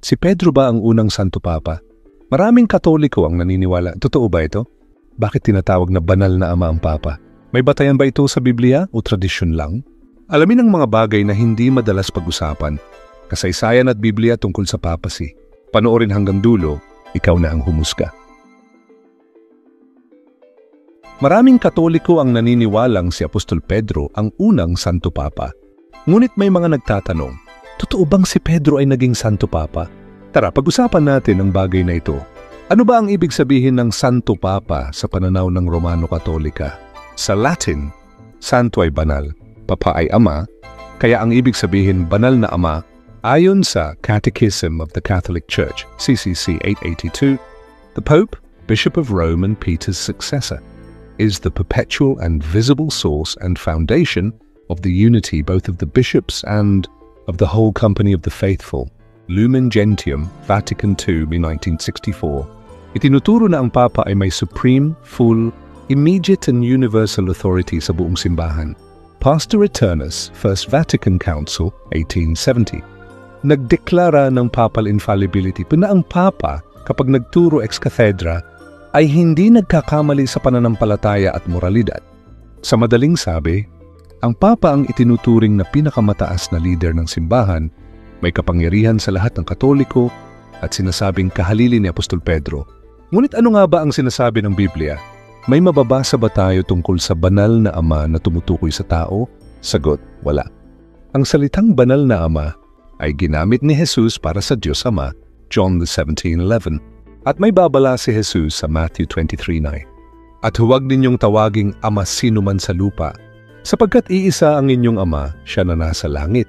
Si Pedro ba ang unang Santo Papa? Maraming Katoliko ang naniniwala. Totoo ba ito? Bakit tinatawag na banal na ama ang Papa? May batayan ba ito sa Biblia o tradisyon lang? Alamin ang mga bagay na hindi madalas pag-usapan. Kasaysayan at Biblia tungkol sa papacy. Panoorin hanggang dulo, ikaw na ang humusga. Maraming Katoliko ang naniniwalang si Apostol Pedro ang unang Santo Papa. Ngunit may mga nagtatanong, totoo bang si Pedro ay naging Santo Papa? Tara, pag-usapan natin ang bagay na ito. Ano ba ang ibig sabihin ng Santo Papa sa pananaw ng Romano Katolika? Sa Latin, Santo ay banal, Papa ay ama, kaya ang ibig sabihin banal na ama, ayon sa Catechism of the Catholic Church, CCC 882, the Pope, Bishop of Rome and Peter's successor, is the perpetual and visible source and foundation of the unity both of the bishops and of the whole company of the faithful. Lumen Gentium, Vatican II, 1964. Itinuturo na ang Papa ay may supreme, full, immediate and universal authority sa buong simbahan. Pastor Eternus, First Vatican Council, 1870. Nagdeklara ng papal infallibility na ang Papa, kapag nagturo ex cathedra, ay hindi nagkakamali sa pananampalataya at moralidad. Sa madaling sabi, ang Papa ang itinuturing na pinakamataas na leader ng simbahan, may kapangyarihan sa lahat ng Katoliko at sinasabing kahalili ni Apostol Pedro. Ngunit ano nga ba ang sinasabi ng Biblia? May mababasa ba tayo tungkol sa banal na ama na tumutukoy sa tao? Sagot, wala. Ang salitang banal na ama ay ginamit ni Jesus para sa Diyos Ama, John 17:11. At may babala si Jesus sa Matthew 23:9. At huwag ninyong tawaging ama sino man sa lupa, sapagkat iisa ang inyong ama, siya na nasa langit.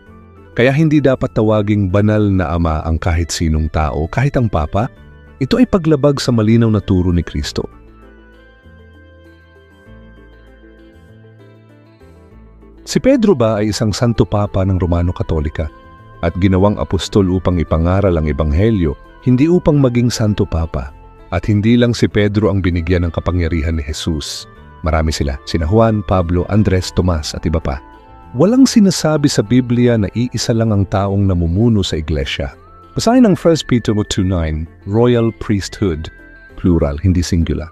Kaya hindi dapat tawaging banal na ama ang kahit sinong tao, kahit ang Papa. Ito ay paglabag sa malinaw na turo ni Kristo. Si Pedro ba ay isang Santo Papa ng Romano Katolika at ginawang apostol upang ipangaral ang Ebanghelyo, hindi upang maging Santo Papa? At hindi lang si Pedro ang binigyan ng kapangyarihan ni Jesus. Marami sila, sina Juan, Pablo, Andres, Tomas at iba pa. Walang sinasabi sa Biblia na iisa lang ang taong namumuno sa iglesia. Basahin ang 1 Peter 2:9, Royal Priesthood, plural, hindi singular.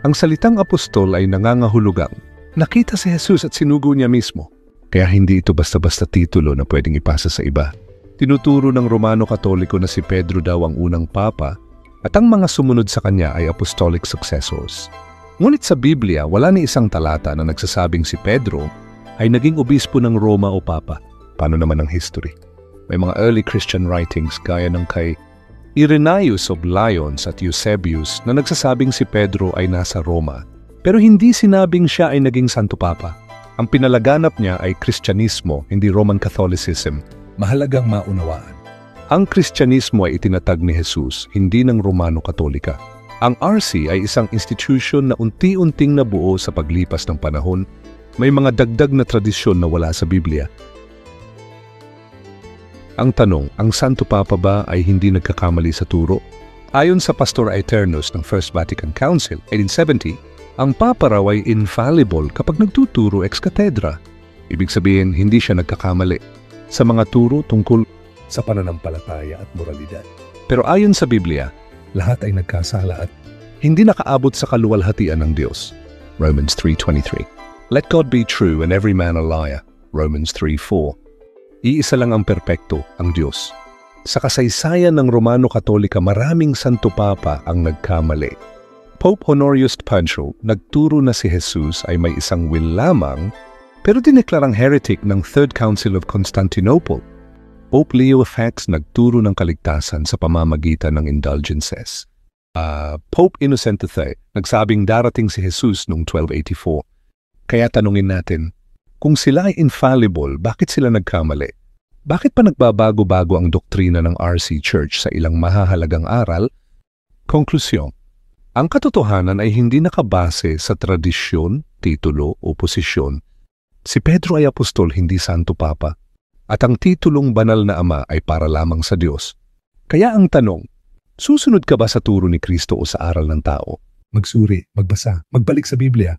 Ang salitang apostol ay nangangahulugang nakita si Jesus at sinugo niya mismo. Kaya hindi ito basta-basta titulo na pwedeng ipasa sa iba. Tinuturo ng Romano Katoliko na si Pedro daw ang unang Papa at ang mga sumunod sa kanya ay apostolic successors. Ngunit sa Biblia, wala ni isang talata na nagsasabing si Pedro ay naging obispo ng Roma o Papa. Paano naman ang history? May mga early Christian writings gaya ng kay Irenaeus of Lyons at Eusebius na nagsasabing si Pedro ay nasa Roma, pero hindi sinabing siya ay naging Santo Papa. Ang pinalaganap niya ay Kristyanismo, hindi Roman Catholicism. Mahalagang maunawaan. Ang Kristyanismo ay itinatag ni Jesus, hindi ng Romano Katolika. Ang RC ay isang institution na unti-unting nabuo sa paglipas ng panahon. May mga dagdag na tradisyon na wala sa Biblia. Ang tanong, ang Santo Papa ba ay hindi nagkakamali sa turo? Ayon sa Pastor Eternus ng First Vatican Council, 1870, ang Papa raw ay infallible kapag nagtuturo ex cathedra. Ibig sabihin, hindi siya nagkakamali sa mga turo tungkol sa pananampalataya at moralidad. Pero ayon sa Biblia, lahat ay nagkasala at hindi nakaabot sa kaluwalhatian ng Diyos. Romans 3:23. Let God be true and every man a liar. Romans 3:4. Iisa lang ang perpekto, ang Diyos. Sa kasaysayan ng Romano Katolika, maraming Santo Papa ang nagkamali. Pope Honorius Puntial nagturo na si Jesus ay may isang will lamang, pero dineklarang heretic ng Third Council of Constantinople. Pope Leo X nagturo ng kaligtasan sa pamamagitan ng indulgences. Pope Innocent III nagsabing darating si Jesus noong 1284. Kaya tanungin natin, kung sila ay infallible, bakit sila nagkamali? Bakit pa nagbabago-bago ang doktrina ng RC Church sa ilang mahahalagang aral? Konklusyon, ang katotohanan ay hindi nakabase sa tradisyon, titulo o posisyon. Si Pedro ay apostol, hindi Santo Papa. At ang titulong banal na ama ay para lamang sa Diyos. Kaya ang tanong, susunod ka ba sa turo ni Kristo o sa aral ng tao? Magsuri, magbasa, magbalik sa Biblia.